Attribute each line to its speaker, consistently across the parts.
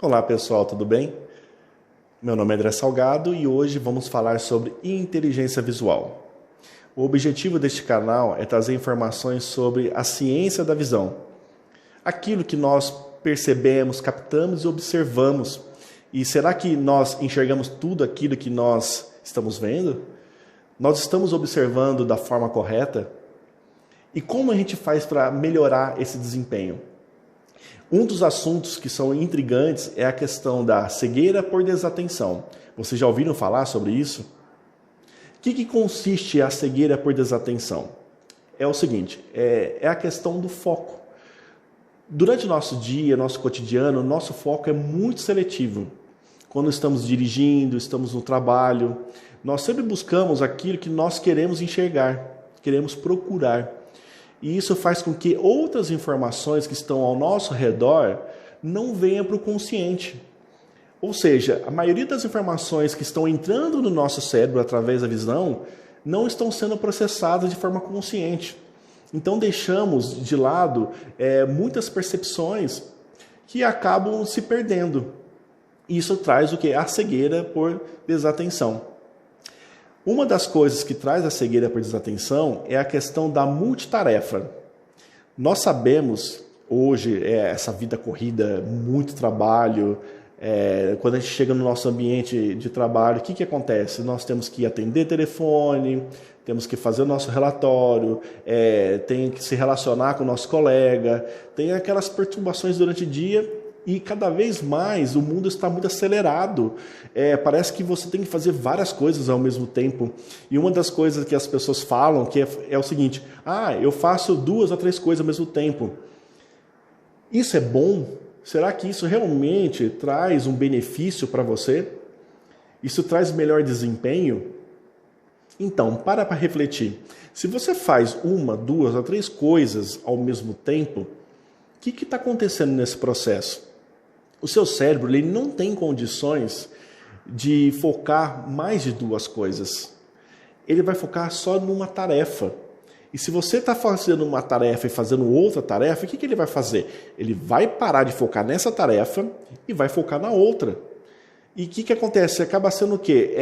Speaker 1: Olá pessoal, tudo bem? Meu nome é André Salgado e hoje vamos falar sobre inteligência visual. O objetivo deste canal é trazer informações sobre a ciência da visão, aquilo que nós percebemos, captamos e observamos. E será que nós enxergamos tudo aquilo que nós estamos vendo? Nós estamos observando da forma correta? E como a gente faz para melhorar esse desempenho? Um dos assuntos que são intrigantes é a questão da cegueira por desatenção. Vocês já ouviram falar sobre isso? O que consiste a cegueira por desatenção? É o seguinte, é a questão do foco. Durante o nosso dia, nosso cotidiano, nosso foco é muito seletivo. Quando estamos dirigindo, estamos no trabalho, nós sempre buscamos aquilo que nós queremos enxergar, queremos procurar. E isso faz com que outras informações que estão ao nosso redor não venham para o consciente. Ou seja, a maioria das informações que estão entrando no nosso cérebro através da visão não estão sendo processadas de forma consciente. Então deixamos de lado muitas percepções que acabam se perdendo. Isso traz o que? A cegueira por desatenção. Uma das coisas que traz a cegueira por desatenção é a questão da multitarefa. Nós sabemos, hoje, essa vida corrida, muito trabalho, quando a gente chega no nosso ambiente de trabalho, o que acontece? Nós temos que atender telefone, temos que fazer o nosso relatório, tem que se relacionar com o nosso colega, tem aquelas perturbações durante o dia. E cada vez mais o mundo está muito acelerado. Parece que você tem que fazer várias coisas ao mesmo tempo. E uma das coisas que as pessoas falam que é o seguinte: eu faço 2 a 3 coisas ao mesmo tempo. Isso é bom? Será que isso realmente traz um benefício para você? Isso traz melhor desempenho? Então, para refletir. Se você faz 1, 2 a 3 coisas ao mesmo tempo, o que está acontecendo nesse processo? O seu cérebro ele não tem condições de focar mais de 2 coisas. Ele vai focar só numa tarefa. E se você está fazendo uma tarefa e fazendo outra tarefa, o que ele vai fazer? Ele vai parar de focar nessa tarefa e vai focar na outra. E o que acontece? Acaba sendo o quê?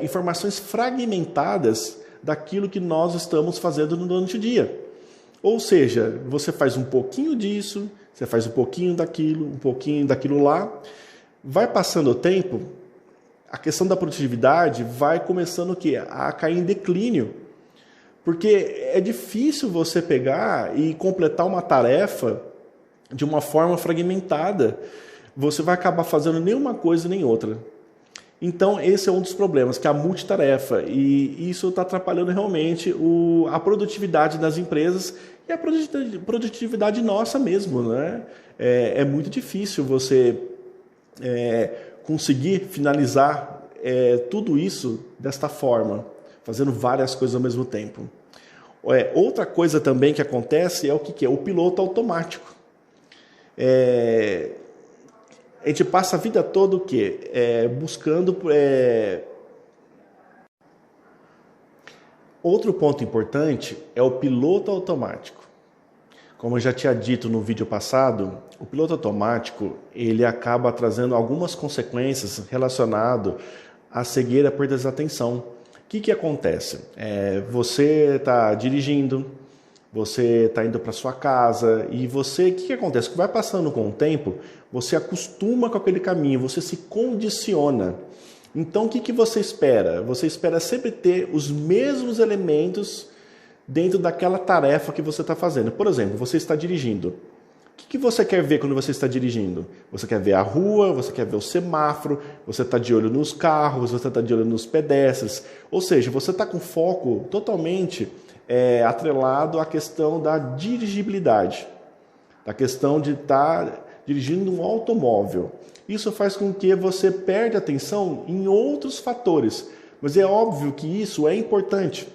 Speaker 1: Informações fragmentadas daquilo que nós estamos fazendo durante o dia. Ou seja, você faz um pouquinho disso, você faz um pouquinho daquilo lá. Vai passando o tempo, a questão da produtividade vai começando o quê? A cair em declínio. Porque é difícil você pegar e completar uma tarefa de uma forma fragmentada. Você vai acabar fazendo nem uma coisa nem outra. Então, esse é um dos problemas, que é a multitarefa. E isso está atrapalhando realmente a produtividade das empresas e a produtividade nossa mesmo, né? É muito difícil você conseguir finalizar tudo isso desta forma, fazendo várias coisas ao mesmo tempo. Outra coisa também que acontece é o que é? O piloto automático. A gente passa a vida toda o quê? Buscando... Outro ponto importante é o piloto automático. Como eu já tinha dito no vídeo passado, o piloto automático ele acaba trazendo algumas consequências relacionadas à cegueira por desatenção. O que acontece? Você está dirigindo, você está indo para sua casa e o que acontece? Vai passando com o tempo, você acostuma com aquele caminho, você se condiciona. Então, o que você espera? Você espera sempre ter os mesmos elementos dentro daquela tarefa que você está fazendo. Por exemplo, você está dirigindo. O que você quer ver quando você está dirigindo? Você quer ver a rua, você quer ver o semáforo, você está de olho nos carros, você está de olho nos pedestres. Ou seja, você está com foco totalmente atrelado à questão da dirigibilidade, da questão de estar dirigindo um automóvel. Isso faz com que você perde atenção em outros fatores. Mas é óbvio que isso é importante.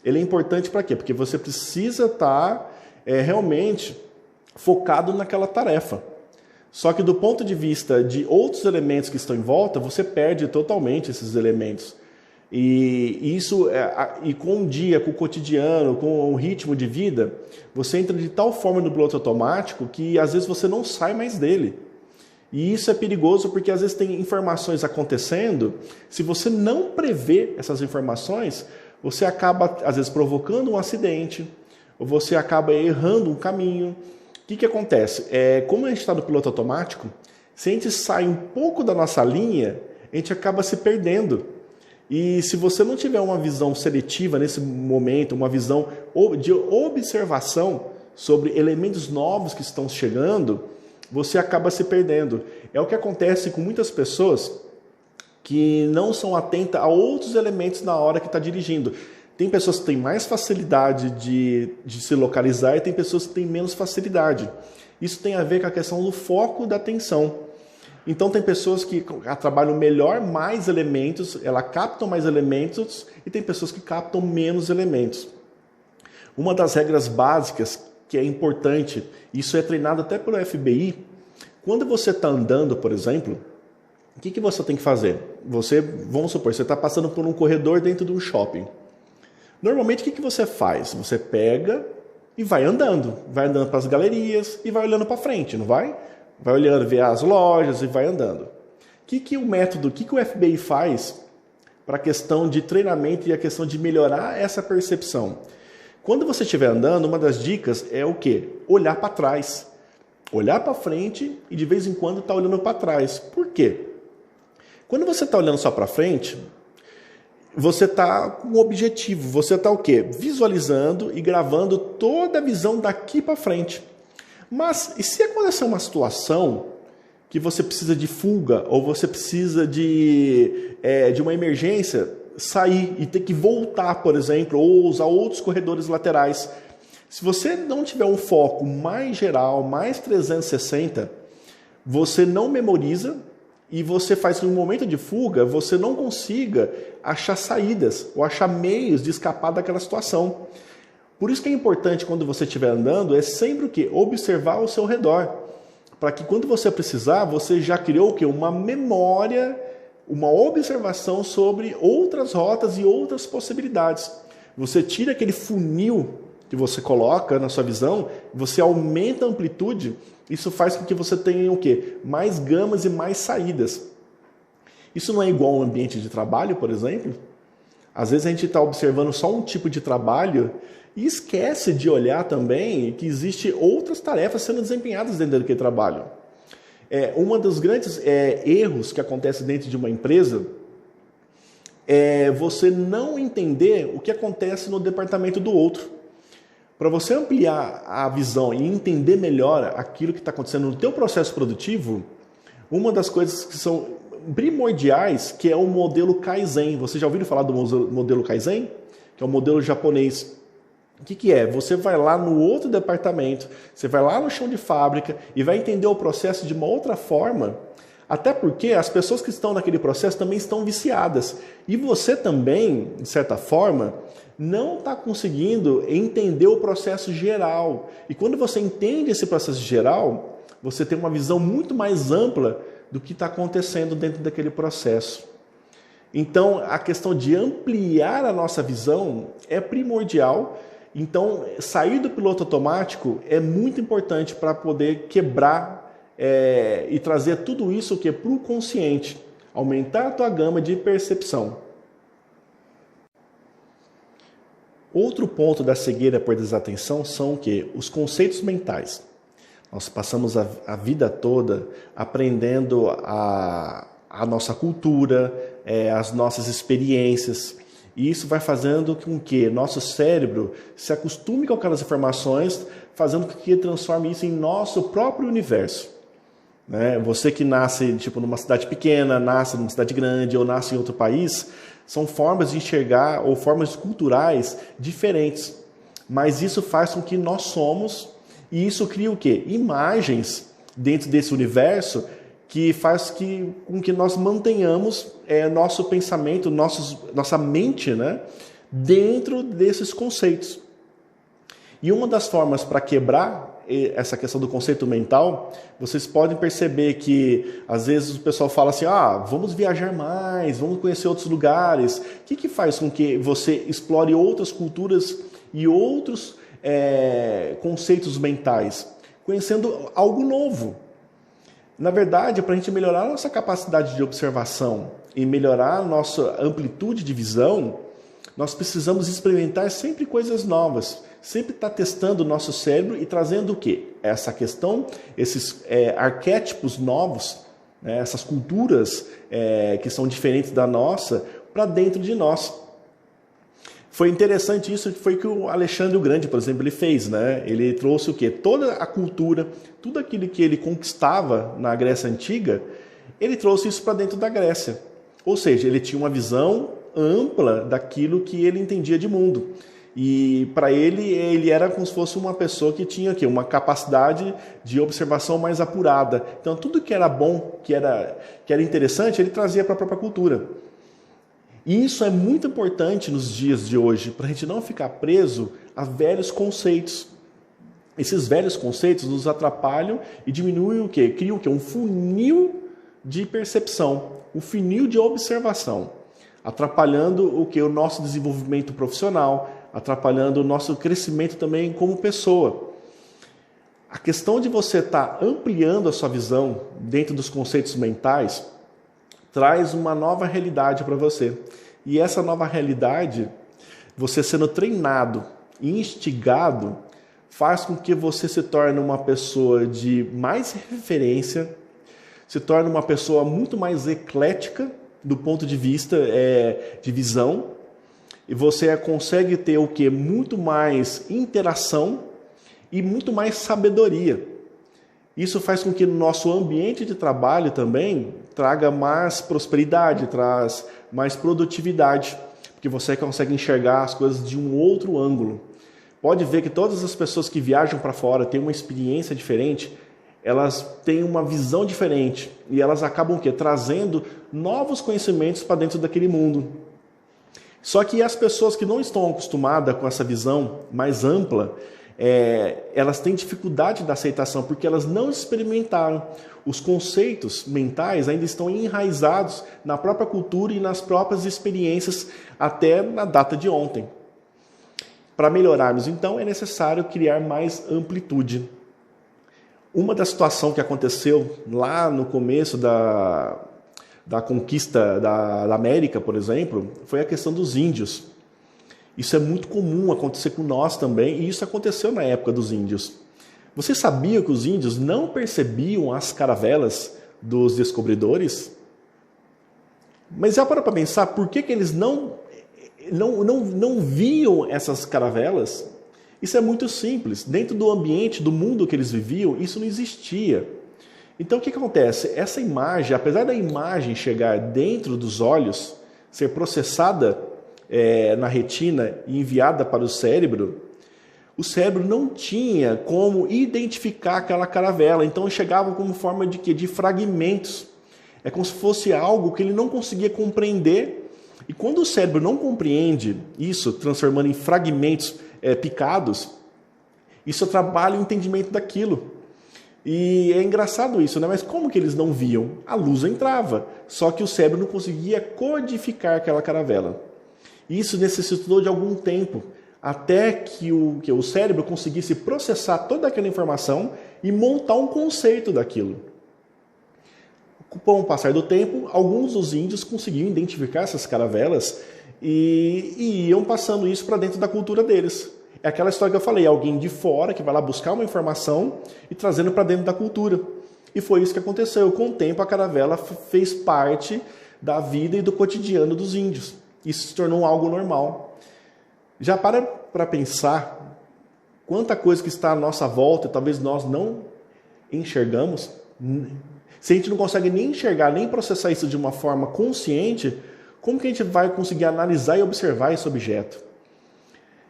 Speaker 1: Ele é importante para quê? Porque você precisa estar realmente focado naquela tarefa. Só que do ponto de vista de outros elementos que estão em volta, você perde totalmente esses elementos. E com o dia, com o cotidiano, com o ritmo de vida, você entra de tal forma no piloto automático que às vezes você não sai mais dele. E isso é perigoso porque às vezes tem informações acontecendo, se você não prevê essas informações, você acaba às vezes provocando um acidente, ou você acaba errando um caminho. O que acontece? Como a gente está no piloto automático, se a gente sai um pouco da nossa linha, a gente acaba se perdendo. E se você não tiver uma visão seletiva nesse momento, uma visão de observação sobre elementos novos que estão chegando, você acaba se perdendo. É o que acontece com muitas pessoas que não são atentas a outros elementos na hora que está dirigindo. Tem pessoas que têm mais facilidade de se localizar e tem pessoas que têm menos facilidade. Isso tem a ver com a questão do foco da atenção. Então tem pessoas que trabalham melhor mais elementos, elas captam mais elementos, e tem pessoas que captam menos elementos. Uma das regras básicas que é importante, isso é treinado até pelo FBI, quando você está andando, por exemplo, o que você tem que fazer? Vamos supor, você está passando por um corredor dentro de um shopping. Normalmente o que você faz? Você pega e vai andando para as galerias e vai olhando para frente, não vai? Vai olhando, vê as lojas e vai andando. O que o FBI faz para a questão de treinamento e a questão de melhorar essa percepção? Quando você estiver andando, uma das dicas é o quê? Olhar para trás. Olhar para frente e de vez em quando estar olhando para trás. Por quê? Quando você está olhando só para frente, você está com um objetivo. Você está o quê? Visualizando e gravando toda a visão daqui para frente. Mas e se acontecer uma situação que você precisa de fuga ou você precisa de uma emergência, sair e ter que voltar, por exemplo, ou usar outros corredores laterais. Se você não tiver um foco mais geral, mais 360, você não memoriza e você faz que no momento de fuga, você não consiga achar saídas ou achar meios de escapar daquela situação. Por isso que é importante quando você estiver andando, é sempre o quê? Observar ao seu redor. Para que quando você precisar, você já criou o quê? Uma memória, uma observação sobre outras rotas e outras possibilidades. Você tira aquele funil que você coloca na sua visão, você aumenta a amplitude, isso faz com que você tenha o quê? Mais gamas e mais saídas. Isso não é igual ao ambiente de trabalho, por exemplo? Às vezes a gente está observando só um tipo de trabalho e esquece de olhar também que existem outras tarefas sendo desempenhadas dentro daquele trabalho. Um dos grandes erros que acontece dentro de uma empresa é você não entender o que acontece no departamento do outro. Para você ampliar a visão e entender melhor aquilo que está acontecendo no teu processo produtivo, uma das coisas que são primordiais, que é o modelo Kaizen. Você já ouviu falar do modelo Kaizen? Que é um modelo japonês. O que é? Você vai lá no outro departamento, você vai lá no chão de fábrica e vai entender o processo de uma outra forma, até porque as pessoas que estão naquele processo também estão viciadas. E você também, de certa forma, não está conseguindo entender o processo geral. E quando você entende esse processo geral, você tem uma visão muito mais ampla do que está acontecendo dentro daquele processo. Então, a questão de ampliar a nossa visão é primordial. Então, sair do piloto automático é muito importante para poder quebrar e trazer tudo isso para o consciente, aumentar a tua gama de percepção. Outro ponto da cegueira por desatenção são o quê? Os conceitos mentais. Nós passamos a vida toda aprendendo a nossa cultura, as nossas experiências, e isso vai fazendo com que nosso cérebro se acostume com aquelas informações, fazendo com que transforme isso em nosso próprio universo. Você que nasce numa cidade pequena, nasce numa cidade grande ou nasce em outro país, são formas de enxergar ou formas culturais diferentes. Mas isso faz com que nós somos, e isso cria o quê? Imagens dentro desse universo que faz com que nós mantenhamos nosso pensamento, nossa mente, dentro desses conceitos. E uma das formas para quebrar essa questão do conceito mental, vocês podem perceber que às vezes o pessoal fala assim, vamos viajar mais, vamos conhecer outros lugares. O que faz com que você explore outras culturas e outros conceitos mentais? Conhecendo algo novo. Na verdade, para a gente melhorar a nossa capacidade de observação e melhorar a nossa amplitude de visão, nós precisamos experimentar sempre coisas novas, sempre estar testando o nosso cérebro e trazendo o quê? Essa questão, esses arquétipos novos, né, essas culturas que são diferentes da nossa, para dentro de nós. Foi interessante isso, foi que o Alexandre o Grande, por exemplo, ele fez, né? Ele trouxe o quê? Toda a cultura, tudo aquilo que ele conquistava na Grécia Antiga, ele trouxe isso para dentro da Grécia. Ou seja, ele tinha uma visão ampla daquilo que ele entendia de mundo. E para ele era como se fosse uma pessoa que tinha aqui uma capacidade de observação mais apurada. Então, tudo que era bom, que era interessante, ele trazia para a própria cultura. E isso é muito importante nos dias de hoje, para a gente não ficar preso a velhos conceitos. Esses velhos conceitos nos atrapalham e diminuem o quê? Criam o quê? Um funil de percepção, um funil de observação, atrapalhando o quê? O nosso desenvolvimento profissional, atrapalhando o nosso crescimento também como pessoa. A questão de você estar ampliando a sua visão dentro dos conceitos mentais traz uma nova realidade para você. E essa nova realidade, você sendo treinado e instigado, faz com que você se torne uma pessoa de mais referência, se torne uma pessoa muito mais eclética do ponto de vista de visão, e você consegue ter o quê? Muito mais interação e muito mais sabedoria. Isso faz com que no nosso ambiente de trabalho também traga mais prosperidade, traz mais produtividade, porque você consegue enxergar as coisas de um outro ângulo. Pode ver que todas as pessoas que viajam para fora têm uma experiência diferente, elas têm uma visão diferente e elas acabam o quê? Trazendo novos conhecimentos para dentro daquele mundo. Só que as pessoas que não estão acostumadas com essa visão mais ampla, elas têm dificuldade da aceitação porque elas não experimentaram. Os conceitos mentais ainda estão enraizados na própria cultura e nas próprias experiências até na data de ontem. Para melhorarmos, então, é necessário criar mais amplitude. Uma das situações que aconteceu lá no começo da conquista da América, por exemplo, foi a questão dos índios. Isso é muito comum acontecer com nós também, e isso aconteceu na época dos índios. Você sabia que os índios não percebiam as caravelas dos descobridores? Mas já para pensar, por que eles não viam essas caravelas? Isso é muito simples. Dentro do ambiente, do mundo que eles viviam, isso não existia. Então o que acontece? Essa imagem, apesar da imagem chegar dentro dos olhos, ser processada na retina e enviada para o cérebro não tinha como identificar aquela caravela, então chegava como forma de quê? De fragmentos. É como se fosse algo que ele não conseguia compreender, e quando o cérebro não compreende isso, transformando em fragmentos picados, isso atrapalha o entendimento daquilo. E é engraçado isso, né? Mas como que eles não viam? A luz entrava, só que o cérebro não conseguia codificar aquela caravela. Isso necessitou de algum tempo, até que o cérebro conseguisse processar toda aquela informação e montar um conceito daquilo. Com o passar do tempo, alguns dos índios conseguiam identificar essas caravelas e iam passando isso para dentro da cultura deles. É aquela história que eu falei, alguém de fora que vai lá buscar uma informação e trazendo para dentro da cultura. E foi isso que aconteceu. Com o tempo, a caravela fez parte da vida e do cotidiano dos índios. Isso se tornou algo normal. Já para pensar quanta coisa que está à nossa volta, talvez nós não enxergamos. Se a gente não consegue nem enxergar, nem processar isso de uma forma consciente, como que a gente vai conseguir analisar e observar esse objeto?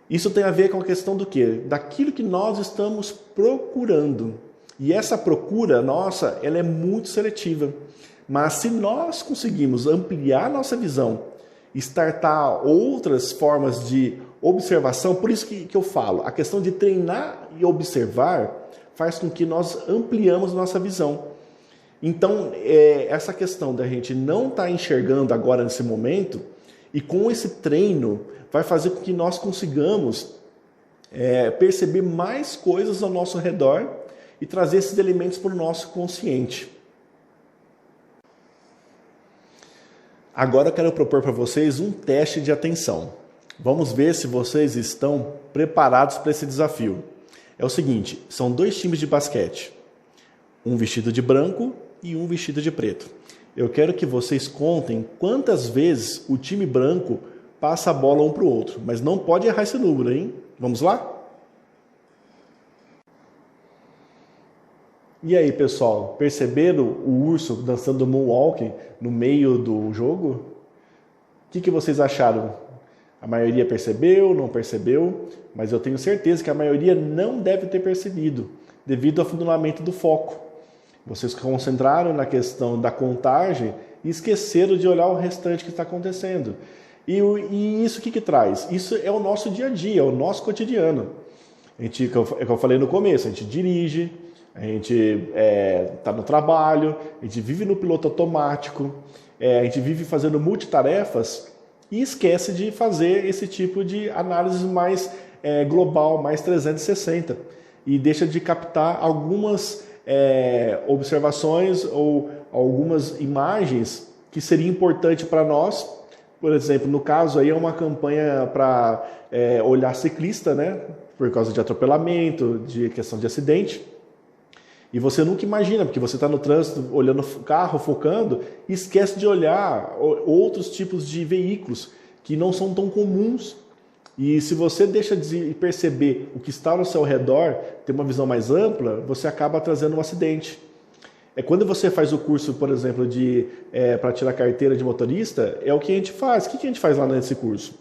Speaker 1: Isso tem a ver com a questão do quê? Daquilo que nós estamos procurando. E essa procura nossa, ela é muito seletiva. Mas se nós conseguimos ampliar nossa visão, startar outras formas de observação, por isso que eu falo, a questão de treinar e observar faz com que nós ampliamos nossa visão. Então, essa questão da gente não estar enxergando agora nesse momento, e com esse treino, vai fazer com que nós consigamos perceber mais coisas ao nosso redor e trazer esses elementos para o nosso consciente. Agora eu quero propor para vocês um teste de atenção. Vamos ver se vocês estão preparados para esse desafio. É o seguinte, são 2 times de basquete. Um vestido de branco e um vestido de preto. Eu quero que vocês contem quantas vezes o time branco passa a bola um para o outro. Mas não pode errar esse número, hein? Vamos lá? E aí, pessoal, perceberam o urso dançando moonwalk no meio do jogo? O que vocês acharam? A maioria percebeu, não percebeu? Mas eu tenho certeza que a maioria não deve ter percebido, devido ao funcionamento do foco. Vocês se concentraram na questão da contagem e esqueceram de olhar o restante que está acontecendo. E isso o que traz? Isso é o nosso dia a dia, é o nosso cotidiano. É o que eu falei no começo, a gente dirige, a gente está no trabalho, a gente vive no piloto automático, a gente vive fazendo multitarefas e esquece de fazer esse tipo de análise mais global, mais 360. E deixa de captar algumas observações ou algumas imagens que seria importante para nós. Por exemplo, no caso aí é uma campanha para olhar ciclista, né? Por causa de atropelamento, de questão de acidente. E você nunca imagina, porque você está no trânsito, olhando o carro, focando, e esquece de olhar outros tipos de veículos que não são tão comuns. E se você deixa de perceber o que está ao seu redor, ter uma visão mais ampla, você acaba trazendo um acidente. Quando você faz o curso, por exemplo, para tirar carteira de motorista, é o que a gente faz. O que a gente faz lá nesse curso?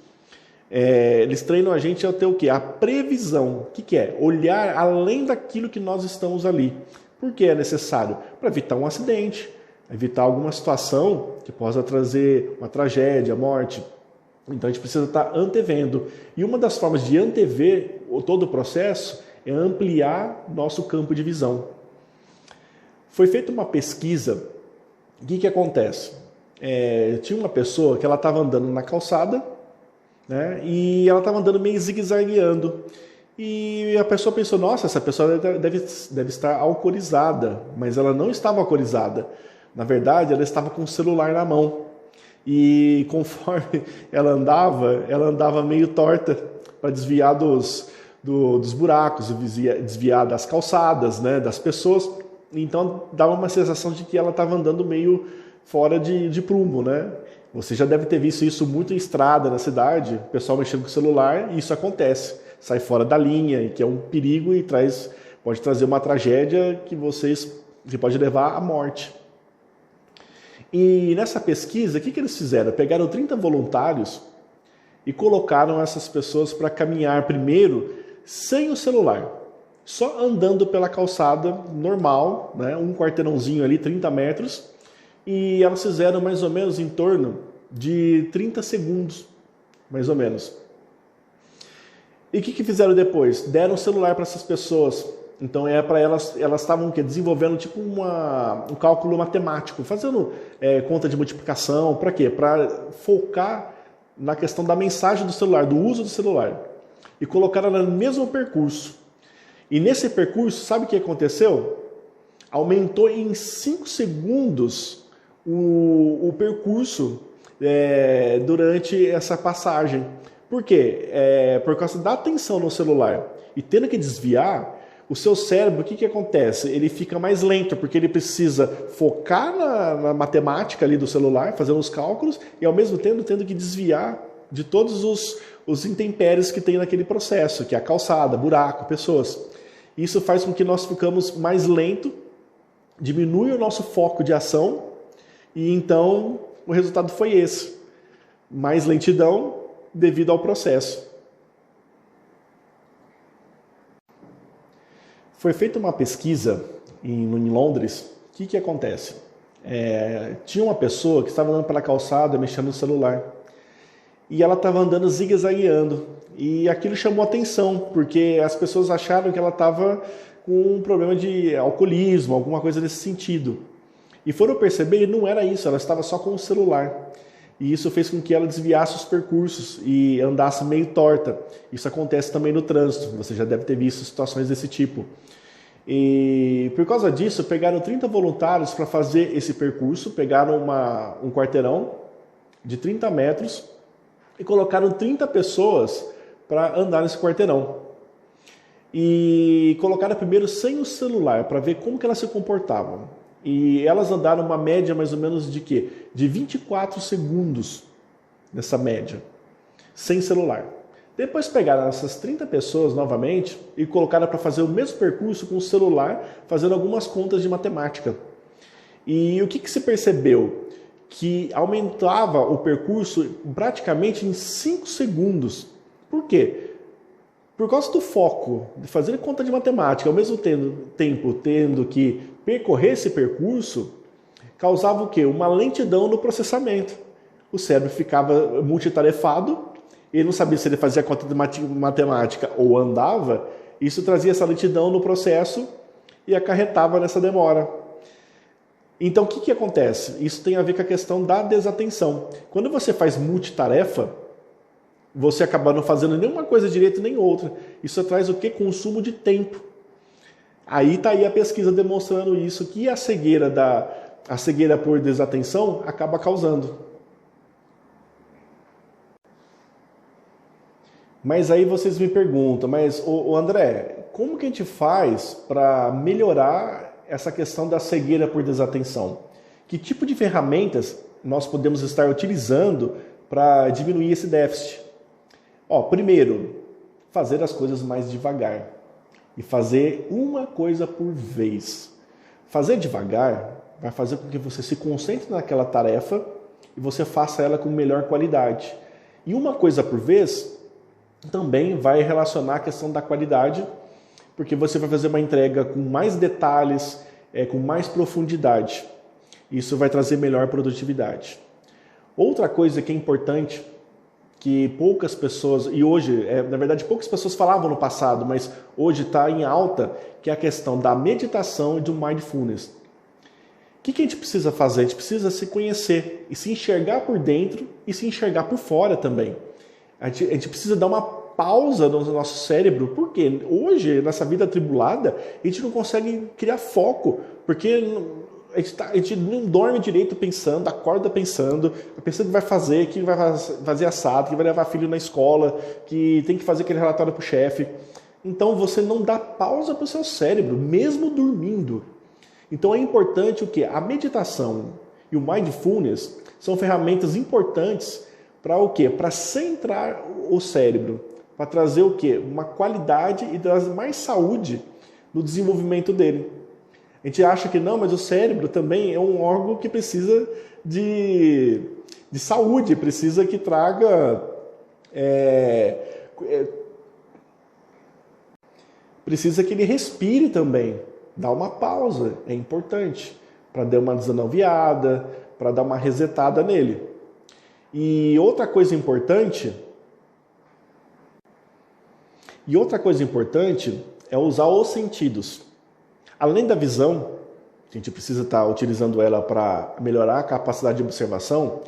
Speaker 1: Eles treinam a gente a ter o quê? A previsão. O que é? Olhar além daquilo que nós estamos ali. Por que é necessário? Para evitar um acidente, evitar alguma situação que possa trazer uma tragédia, morte. Então a gente precisa estar antevendo. E uma das formas de antever todo o processo é ampliar nosso campo de visão. Foi feita uma pesquisa. O que acontece? Tinha uma pessoa que ela estava andando na calçada, né, e ela estava andando meio zigue-zagueando. E a pessoa pensou, nossa, essa pessoa deve estar alcoolizada. Mas ela não estava alcoolizada. Na verdade, ela estava com o celular na mão. E conforme ela andava meio torta para desviar dos buracos, desviar das calçadas, né, das pessoas. Então dava uma sensação de que ela estava andando meio fora de prumo, né? Você já deve ter visto isso muito em estrada na cidade, o pessoal mexendo com o celular, e isso acontece. Sai fora da linha, e que é um perigo e pode trazer uma tragédia que pode levar à morte. E nessa pesquisa, o que eles fizeram? Pegaram 30 voluntários e colocaram essas pessoas para caminhar primeiro sem o celular, só andando pela calçada normal, né? Um quarteirãozinho ali, 30 metros, e elas fizeram mais ou menos em torno de 30 segundos, mais ou menos. E o que fizeram depois? Deram o celular para essas pessoas. Então para elas estavam desenvolvendo tipo um cálculo matemático, fazendo conta de multiplicação. Para quê? Para focar na questão da mensagem do celular, do uso do celular. E colocaram no mesmo percurso. E nesse percurso, sabe o que aconteceu? Aumentou em 5 segundos o percurso durante essa passagem. Por quê? Por causa da atenção no celular. E tendo que desviar, o seu cérebro, o que acontece? Ele fica mais lento, porque ele precisa focar na matemática ali do celular, fazendo os cálculos, e ao mesmo tempo tendo que desviar de todos os intempéries que tem naquele processo, que é a calçada, buraco, pessoas. Isso faz com que nós ficamos mais lento, diminui o nosso foco de ação, e então o resultado foi esse. Mais lentidão devido ao processo. Foi feita uma pesquisa em Londres. O que acontece? Tinha uma pessoa que estava andando pela calçada, mexendo no celular. E ela estava andando zigue-zagueando. E aquilo chamou atenção, porque as pessoas acharam que ela estava com um problema de alcoolismo, alguma coisa nesse sentido. E foram perceber, e não era isso, ela estava só com o celular. E isso fez com que ela desviasse os percursos e andasse meio torta. Isso acontece também no trânsito, você já deve ter visto situações desse tipo. E por causa disso, pegaram 30 voluntários para fazer esse percurso, pegaram um quarteirão, de 30 metros e colocaram 30 pessoas para andar nesse quarteirão. E colocaram primeiro sem o celular, para ver como que elas se comportavam. E elas andaram uma média mais ou menos de quê? De 24 segundos nessa média, sem celular. Depois pegaram essas 30 pessoas novamente e colocaram para fazer o mesmo percurso com o celular, fazendo algumas contas de matemática. E o que se percebeu? Que aumentava o percurso praticamente em 5 segundos. Por quê? Por causa do foco, de fazer conta de matemática, ao mesmo tempo tendo que percorrer esse percurso, causava o quê? Uma lentidão no processamento. O cérebro ficava multitarefado, ele não sabia se ele fazia conta de matemática ou andava, isso trazia essa lentidão no processo e acarretava nessa demora. Então, o que acontece? Isso tem a ver com a questão da desatenção. Quando você faz multitarefa, você acaba não fazendo nenhuma coisa direito nem outra. Isso traz o quê? Consumo de tempo. Aí está aí a pesquisa demonstrando isso, que a cegueira por desatenção acaba causando. Mas aí vocês me perguntam, mas o André, como que a gente faz para melhorar essa questão da cegueira por desatenção? Que tipo de ferramentas nós podemos estar utilizando para diminuir esse déficit? Primeiro, fazer as coisas mais devagar e fazer uma coisa por vez. Fazer devagar vai fazer com que você se concentre naquela tarefa e você faça ela com melhor qualidade. E uma coisa por vez também vai relacionar a questão da qualidade, porque você vai fazer uma entrega com mais detalhes, com mais profundidade. Isso vai trazer melhor produtividade. Outra coisa que é importante, que poucas pessoas, e hoje, na verdade poucas pessoas falavam no passado, mas hoje está em alta, que é a questão da meditação e do mindfulness. O que a gente precisa fazer? A gente precisa se conhecer e se enxergar por dentro e se enxergar por fora também. A gente precisa dar uma pausa no nosso cérebro, porque hoje, nessa vida atribulada, a gente não consegue criar foco, porque a gente não dorme direito pensando, acorda pensando que vai fazer, que vai fazer assado, que vai levar filho na escola, que tem que fazer aquele relatório para o chefe. Então você não dá pausa para o seu cérebro, mesmo dormindo. Então é importante o quê? A meditação e o mindfulness são ferramentas importantes para o quê? Para centrar o cérebro, para trazer o quê? Uma qualidade e trazer mais saúde no desenvolvimento dele. A gente acha que não, mas o cérebro também é um órgão que precisa de saúde, precisa que traga... precisa que ele respire também. Dá uma pausa, é importante, para dar uma desanuviada, para dar uma resetada nele. E outra coisa importante é usar os sentidos. Além da visão, a gente precisa estar utilizando ela para melhorar a capacidade de observação,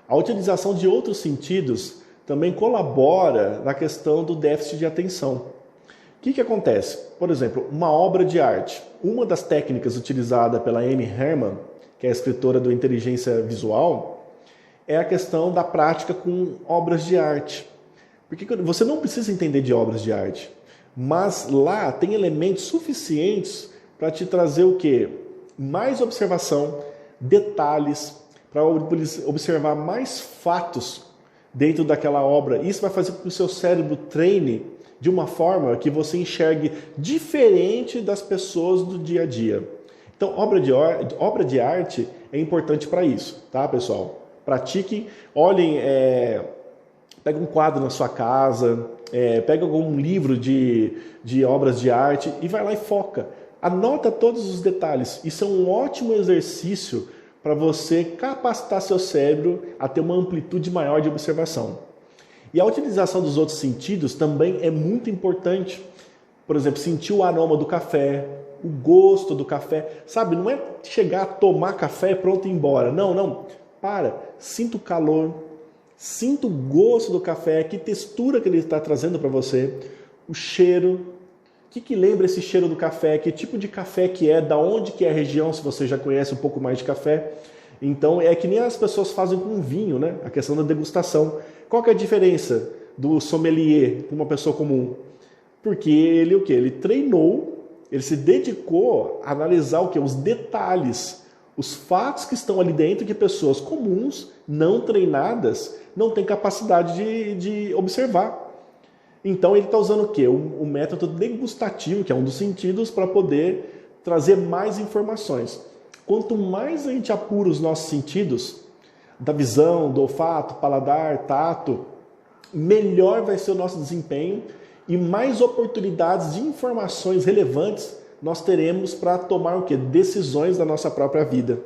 Speaker 1: a utilização de outros sentidos também colabora na questão do déficit de atenção. O que acontece? Por exemplo, uma obra de arte. Uma das técnicas utilizada pela Amy Herman, que é a escritora do Inteligência Visual, é a questão da prática com obras de arte. Porque você não precisa entender de obras de arte, mas lá tem elementos suficientes para te trazer o quê? Mais observação, detalhes, para observar mais fatos dentro daquela obra. Isso vai fazer com que o seu cérebro treine de uma forma que você enxergue diferente das pessoas do dia a dia. Então, obra de arte é importante para isso, tá, pessoal? Pratiquem, olhem, pega um quadro na sua casa, pega algum livro de obras de arte e vai lá e foca. Anota todos os detalhes. Isso é um ótimo exercício para você capacitar seu cérebro a ter uma amplitude maior de observação. E a utilização dos outros sentidos também é muito importante. Por exemplo, sentir o aroma do café, o gosto do café. Sabe, não é chegar a tomar café e pronto e ir embora. Não. Sinta o calor, sinta o gosto do café, que textura que ele está trazendo para você, o cheiro, o que lembra esse cheiro do café, que tipo de café que é, da onde que é a região, se você já conhece um pouco mais de café. Então é que nem as pessoas fazem com vinho, né? A questão da degustação. Qual que é a diferença do sommelier com uma pessoa comum? Porque ele o quê? Ele treinou, ele se dedicou a analisar o quê? Os detalhes, os fatos que estão ali dentro que pessoas comuns, não treinadas, não têm capacidade de observar. Então ele está usando o quê? O método degustativo, que é um dos sentidos, para poder trazer mais informações. Quanto mais a gente apura os nossos sentidos, da visão, do olfato, paladar, tato, melhor vai ser o nosso desempenho e mais oportunidades de informações relevantes nós teremos para tomar o quê? Decisões da nossa própria vida.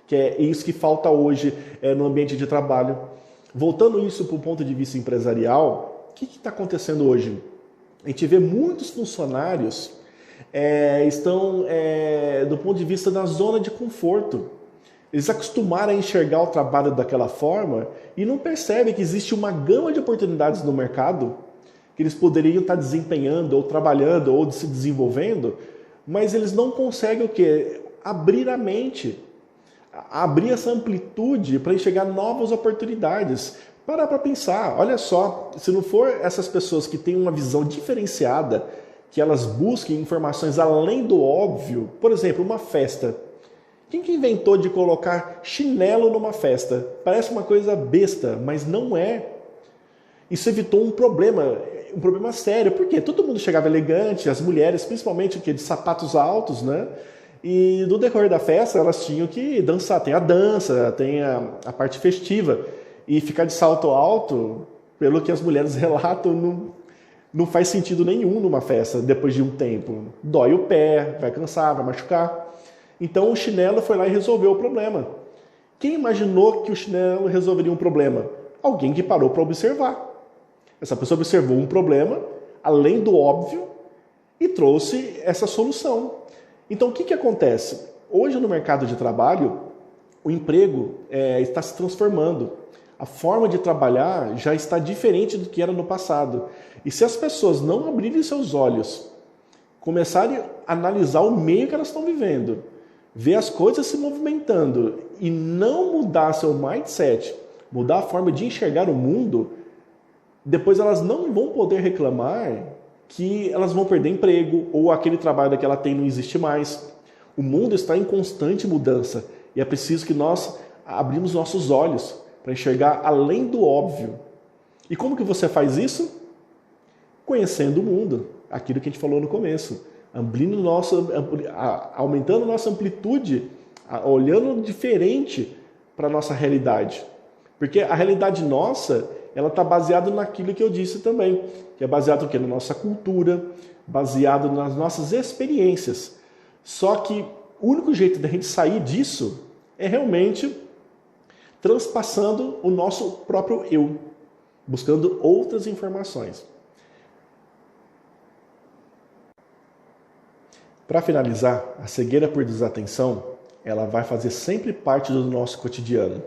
Speaker 1: Que é isso que falta hoje no ambiente de trabalho. Voltando isso para o ponto de vista empresarial, o que está acontecendo hoje? A gente vê muitos funcionários estão, do ponto de vista da zona de conforto. Eles acostumaram a enxergar o trabalho daquela forma e não percebem que existe uma gama de oportunidades no mercado que eles poderiam estar desempenhando, ou trabalhando, ou se desenvolvendo, mas eles não conseguem o quê? Abrir a mente, abrir essa amplitude para enxergar novas oportunidades. Parar para pensar, olha só, se não for essas pessoas que têm uma visão diferenciada, que elas busquem informações além do óbvio, por exemplo, uma festa. Quem que inventou de colocar chinelo numa festa? Parece uma coisa besta, mas não é. Isso evitou um problema sério. Por quê? Todo mundo chegava elegante, as mulheres, principalmente de sapatos altos, né? E no decorrer da festa, elas tinham que dançar. Tem a dança, tem a parte festiva. E ficar de salto alto, pelo que as mulheres relatam, não faz sentido nenhum numa festa depois de um tempo. Dói o pé, vai cansar, vai machucar. Então o chinelo foi lá e resolveu o problema. Quem imaginou que o chinelo resolveria um problema? Alguém que parou para observar. Essa pessoa observou um problema, além do óbvio, e trouxe essa solução. Então o que acontece? Hoje no mercado de trabalho, o emprego está se transformando. A forma de trabalhar já está diferente do que era no passado. E se as pessoas não abrirem seus olhos, começarem a analisar o meio que elas estão vivendo, ver as coisas se movimentando e não mudar seu mindset, mudar a forma de enxergar o mundo, depois elas não vão poder reclamar que elas vão perder emprego ou aquele trabalho que ela tem não existe mais. O mundo está em constante mudança e é preciso que nós abrimos nossos olhos para enxergar além do óbvio. E como que você faz isso? Conhecendo o mundo, aquilo que a gente falou no começo, aumentando nossa amplitude, olhando diferente para a nossa realidade. Porque a realidade nossa, ela está baseada naquilo que eu disse também, que é baseado no quê? Na nossa cultura, baseado nas nossas experiências. Só que o único jeito da gente sair disso é realmente transpassando o nosso próprio eu, buscando outras informações. Para finalizar, a cegueira por desatenção, ela vai fazer sempre parte do nosso cotidiano,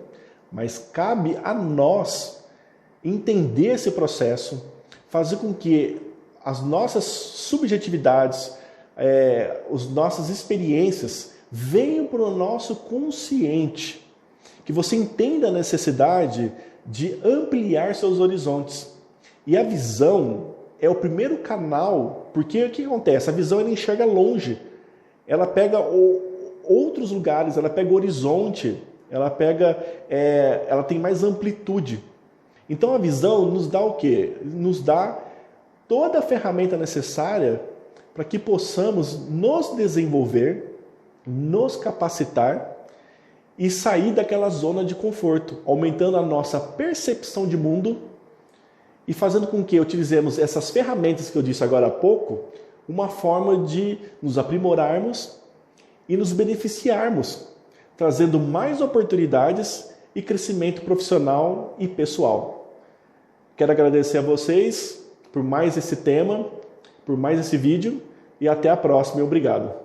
Speaker 1: mas cabe a nós entender esse processo, fazer com que as nossas subjetividades, as nossas experiências venham para o nosso consciente, que você entenda a necessidade de ampliar seus horizontes. E a visão é o primeiro canal, porque o que acontece? A visão ela enxerga longe, ela pega outros lugares, ela pega o horizonte, ela tem mais amplitude. Então a visão nos dá o quê? Nos dá toda a ferramenta necessária para que possamos nos desenvolver, nos capacitar e sair daquela zona de conforto, aumentando a nossa percepção de mundo e fazendo com que utilizemos essas ferramentas que eu disse agora há pouco, uma forma de nos aprimorarmos e nos beneficiarmos, trazendo mais oportunidades e crescimento profissional e pessoal. Quero agradecer a vocês por mais esse tema, por mais esse vídeo e até a próxima. Obrigado.